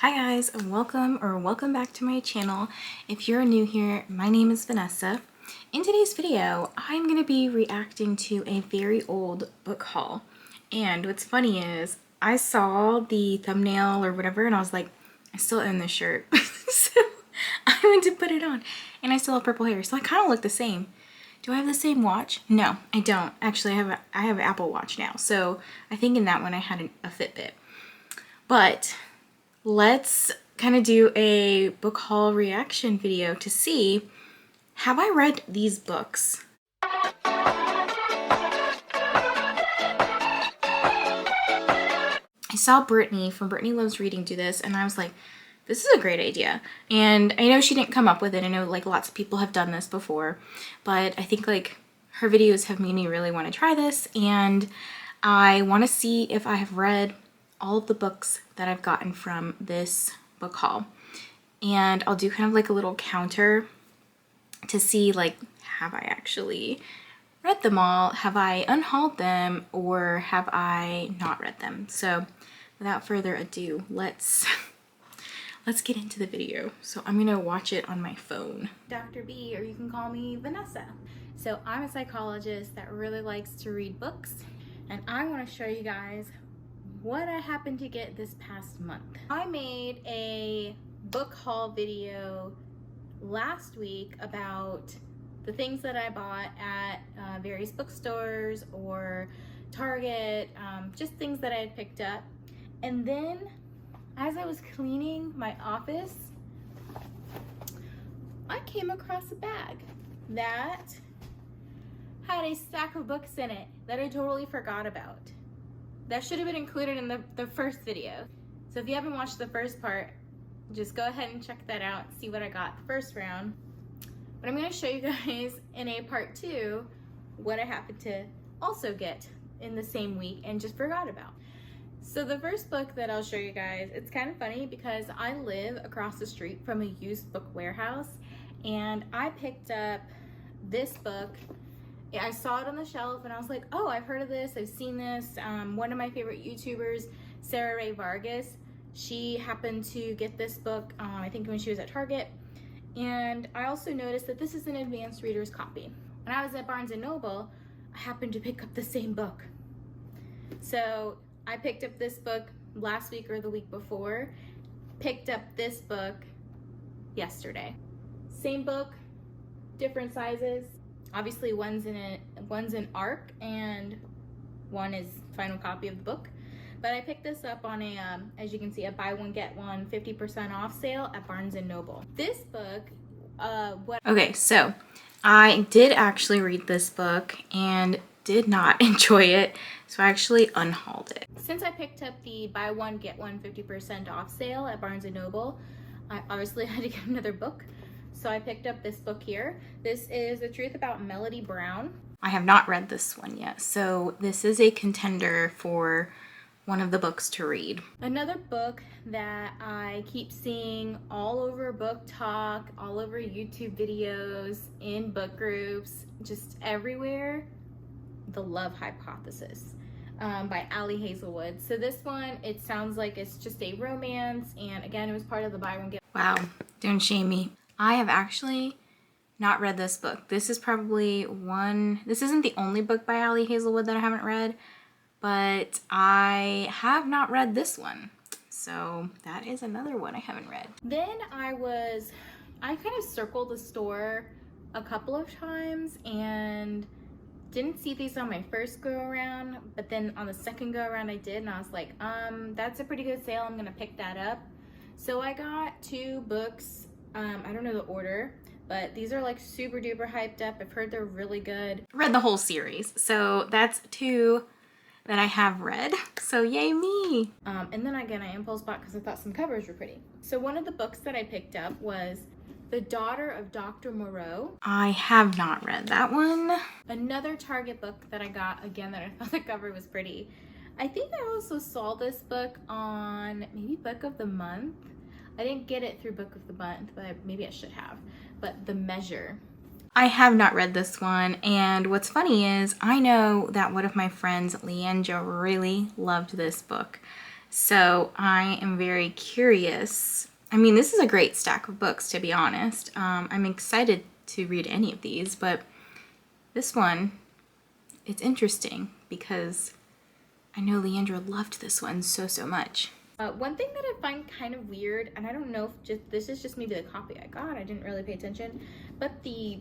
Hi guys, and welcome back to my channel. If you're new here, my name is Vanessa. In today's video, I'm going to be reacting to a very old book haul. And what's funny is I saw the thumbnail or whatever and I was like, I still own this shirt. So I went to put it on and I still have purple hair. So I kind of look the same. Do I have the same watch? No, I don't. Actually, I have an Apple Watch now. So I think in that one I had a Fitbit. But let's kind of do a book haul reaction video to see, have I read these books? I saw Brittany from Brittany Loves Reading do this and I was like, this is a great idea. And I know she didn't come up with it. I know like lots of people have done this before, but I think like her videos have made me really want to try this, and I want to see if I have read all of the books that I've gotten from this book haul. And I'll do kind of like a little counter to see like, have I actually read them all? Have I unhauled them, or have I not read them? So without further ado, let's get into the video. So I'm gonna watch it on my phone. Dr. B, or you can call me Vanessa. So I'm a psychologist that really likes to read books, and I want to show you guys what I happened to get this past month. I made a book haul video last week about the things that I bought at various bookstores or Target, just things that I had picked up. And then as I was cleaning my office, I came across a bag that had a stack of books in it that I totally forgot about. That should have been included in the first video. So if you haven't watched the first part, just go ahead and check that out, see what I got the first round. But I'm gonna show you guys in a part 2 what I happened to also get in the same week and just forgot about. So the first book that I'll show you guys, it's kind of funny because I live across the street from a used book warehouse, and I picked up this book. I saw it on the shelf and I was like, oh, I've heard of this, I've seen this. One of my favorite YouTubers, Sarah Ray Vargas, she happened to get this book, I think when she was at Target. And I also noticed that this is an advanced reader's copy. When I was at Barnes & Noble, I happened to pick up the same book. So I picked up this book last week or the week before, picked up this book yesterday. Same book, different sizes. Obviously one's an ARC and one is final copy of the book. But I picked this up on a, as you can see, a buy one get one 50% off sale at Barnes & Noble. This book, Okay, so I did actually read this book and did not enjoy it, so I actually unhauled it. Since I picked up the buy one get one 50% off sale at Barnes & Noble, I obviously had to get another book. So I picked up this book here. This is The Truth About Melody Brown. I have not read this one yet, so this is a contender for one of the books to read. Another book that I keep seeing all over Book Talk, all over YouTube videos, in book groups, just everywhere, The Love Hypothesis by Ali Hazelwood. So this one, it sounds like it's just a romance, and again, it was part of the buy one get. Wow, don't shame me. I have actually not read this book. This is probably this isn't the only book by Ali Hazelwood that I haven't read, but I have not read this one. So that is another one I haven't read. Then I kind of circled the store a couple of times and didn't see these on my first go around, but then on the second go around I did, and I was like, that's a pretty good sale, I'm gonna pick that up. So I got 2 books. I don't know the order, but these are like super duper hyped up. I've heard they're really good. Read the whole series, so that's 2 that I have read, so yay me. And then again, I impulse bought because I thought some covers were pretty. So one of the books that I picked up was The Daughter of Dr. Moreau. I have not read that one. Another Target book that I got, again, that I thought the cover was pretty. I think I also saw this book on maybe Book of the Month. I didn't get it through Book of the Month, but maybe I should have. But The Measure. I have not read this one, and what's funny is I know that one of my friends, Leanne Jo, really loved this book. So I am very curious. I mean, this is a great stack of books, to be honest. I'm excited to read any of these, but this one, it's interesting because I know Leandra loved this one so much. One thing that I find kind of weird, and I don't know if this is just maybe the copy I got, I didn't really pay attention, but the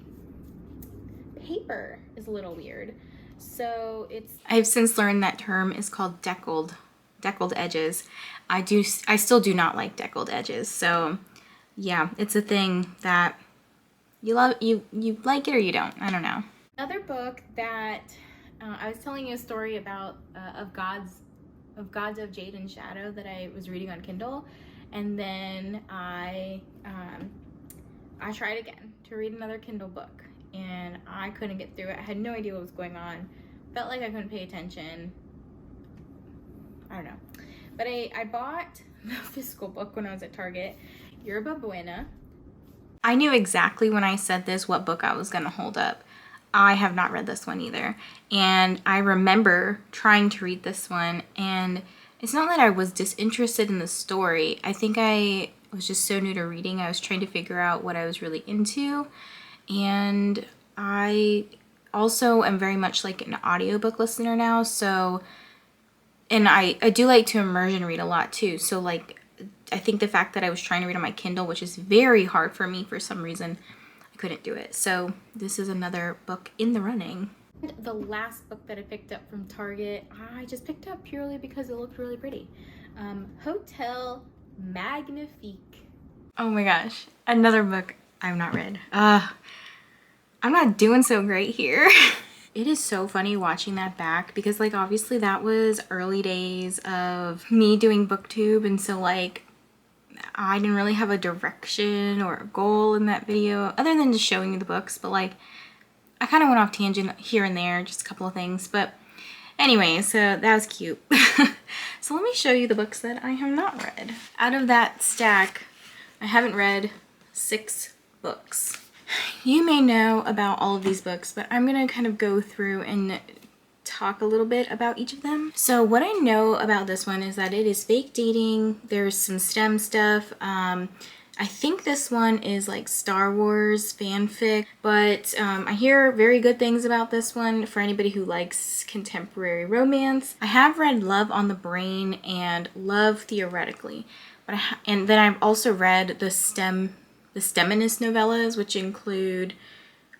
paper is a little weird. So I've since learned that term is called deckled edges. I still do not like deckled edges. So yeah, it's a thing that you like it or you don't. I don't know. Another book that I was telling you a story about of Gods of Jade and Shadow that I was reading on Kindle, and then I tried again to read another Kindle book, and I couldn't get through it. I had no idea what was going on. Felt like I couldn't pay attention. I don't know. But I bought the physical book when I was at Target, Yerba Buena. I knew exactly when I said this what book I was gonna hold up. I have not read this one either. And I remember trying to read this one, and it's not that I was disinterested in the story. I think I was just so new to reading. I was trying to figure out what I was really into. And I also am very much like an audiobook listener now, so, and I do like to immersion read a lot too. So like, I think the fact that I was trying to read on my Kindle, which is very hard for me for some reason, I couldn't do it. So this is another book in the running. The last book that I picked up from Target, I just picked up purely because it looked really pretty. Hotel Magnifique. Oh my gosh, another book I've not read. I'm not doing so great here. It is so funny watching that back because like obviously that was early days of me doing booktube, and so like I didn't really have a direction or a goal in that video other than just showing you the books, but like I kind of went off tangent here and there, just a couple of things, but anyway, so that was cute. So let me show you the books that I have not read. Out of that stack, I haven't read 6 books. You may know about all of these books, but I'm gonna kind of go through and talk a little bit about each of them. So what I know about this one is that it is fake dating. There's some STEM stuff. I think this one is like Star Wars fanfic, but I hear very good things about this one for anybody who likes contemporary romance. I have read Love on the Brain and Love Theoretically, but and then I've also read the STEMinist novellas, which include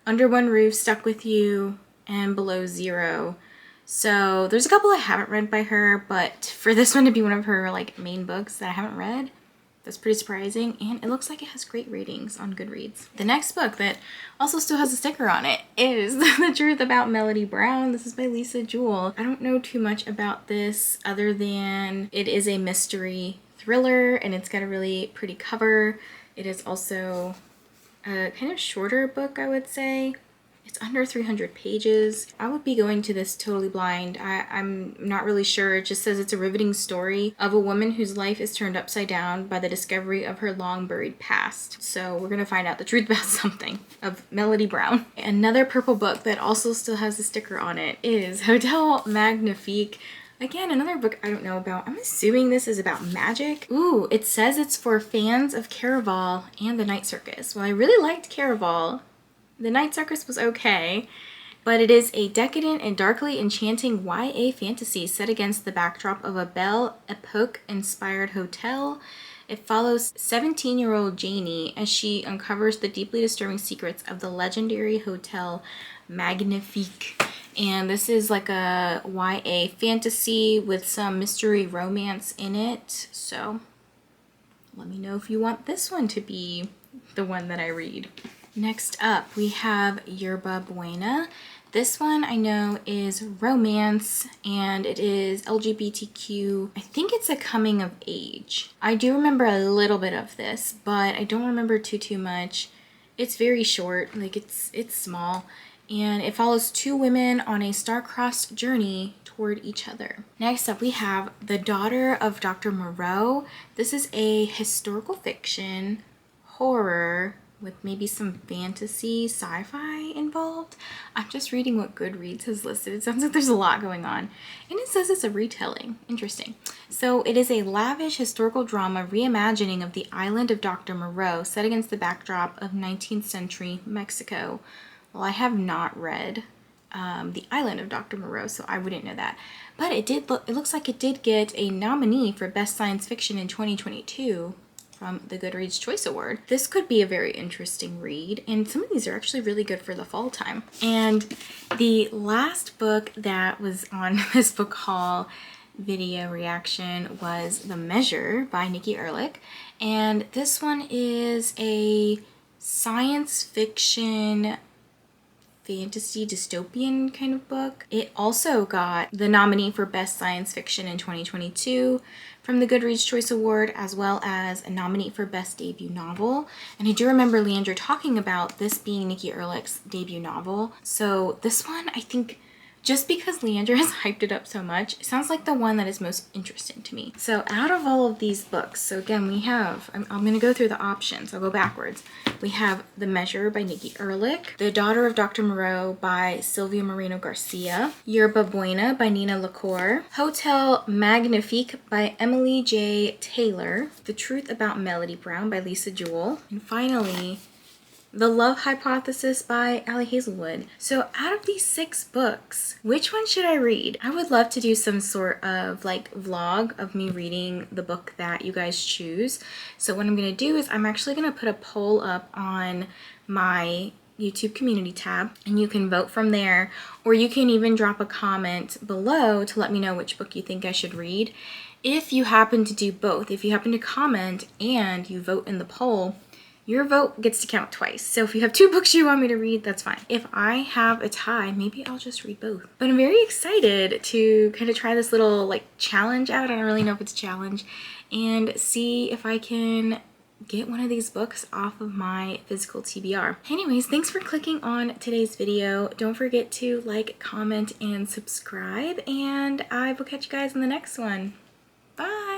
Under One Roof, Stuck With You, and Below Zero. So there's a couple I haven't read by her, but for this one to be one of her like main books that I haven't read, that's pretty surprising, and it looks like it has great ratings on Goodreads. The next book that also still has a sticker on it is The Truth About Melody Brown. This is by Lisa Jewell. I don't know too much about this other than it is a mystery thriller and it's got a really pretty cover. It is also a kind of shorter book, I would say. It's under 300 pages. I would be going to this totally blind. I'm not really sure. It just says it's a riveting story of a woman whose life is turned upside down by the discovery of her long buried past. So we're gonna find out the truth about something of Melody Brown. Another purple book that also still has a sticker on it is Hotel Magnifique. Again, another book I don't know about. I'm assuming this is about magic. Ooh, it says it's for fans of Caraval and The Night Circus. Well, I really liked Caraval. The Night Circus was okay, but it is a decadent and darkly enchanting YA fantasy set against the backdrop of a Belle Epoque-inspired hotel. It follows 17-year-old Janie as she uncovers the deeply disturbing secrets of the legendary Hotel Magnifique. And this is like a YA fantasy with some mystery romance in it. So let me know if you want this one to be the one that I read. Next up, we have Yerba Buena. This one I know is romance and it is LGBTQ. I think it's a coming of age. I do remember a little bit of this, but I don't remember too much. It's very short, like it's small, and it follows 2 women on a star-crossed journey toward each other. Next up, we have The Daughter of Dr. Moreau. This is a historical fiction horror with maybe some fantasy, sci-fi involved. I'm just reading what Goodreads has listed. It sounds like there's a lot going on. And it says it's a retelling. Interesting. So it is a lavish historical drama reimagining of the island of Dr. Moreau set against the backdrop of 19th century Mexico. Well, I have not read the island of Dr. Moreau, so I wouldn't know that. But it looks like it did get a nominee for Best Science Fiction in 2022 from the Goodreads Choice Award. This could be a very interesting read, and some of these are actually really good for the fall time. And the last book that was on this book haul video reaction was The Measure by Nikki Erlich, and this one is a science fiction fantasy dystopian kind of book. It also got the nominee for Best Science Fiction in 2022 from the Goodreads Choice Award, as well as a nominee for Best Debut Novel. And I do remember Leandra talking about this being Nikki Erlich's debut novel. So this one, I think, just because Leandra has hyped it up so much, it sounds like the one that is most interesting to me. So out of all of these books, so again, we have, I'm going to go through the options. I'll go backwards. We have The Measure by Nikki Erlich, The Daughter of Dr. Moreau by Silvia Moreno Garcia, Yerba Buena by Nina LaCour, Hotel Magnifique by Emily J. Taylor, The Truth About Melody Brown by Lisa Jewell, and finally, The Love Hypothesis by Allie Hazelwood. So out of these 6 books, which one should I read? I would love to do some sort of like vlog of me reading the book that you guys choose. So what I'm going to do is I'm actually going to put a poll up on my YouTube community tab, and you can vote from there, or you can even drop a comment below to let me know which book you think I should read. If you happen to do both, if you happen to comment and you vote in the poll, your vote gets to count twice. So if you have 2 books you want me to read, that's fine. If I have a tie, maybe I'll just read both. But I'm very excited to kind of try this little like challenge out. I don't really know if it's a challenge, and see if I can get one of these books off of my physical TBR. Anyways, thanks for clicking on today's video. Don't forget to like, comment, and subscribe, and I will catch you guys in the next one. Bye!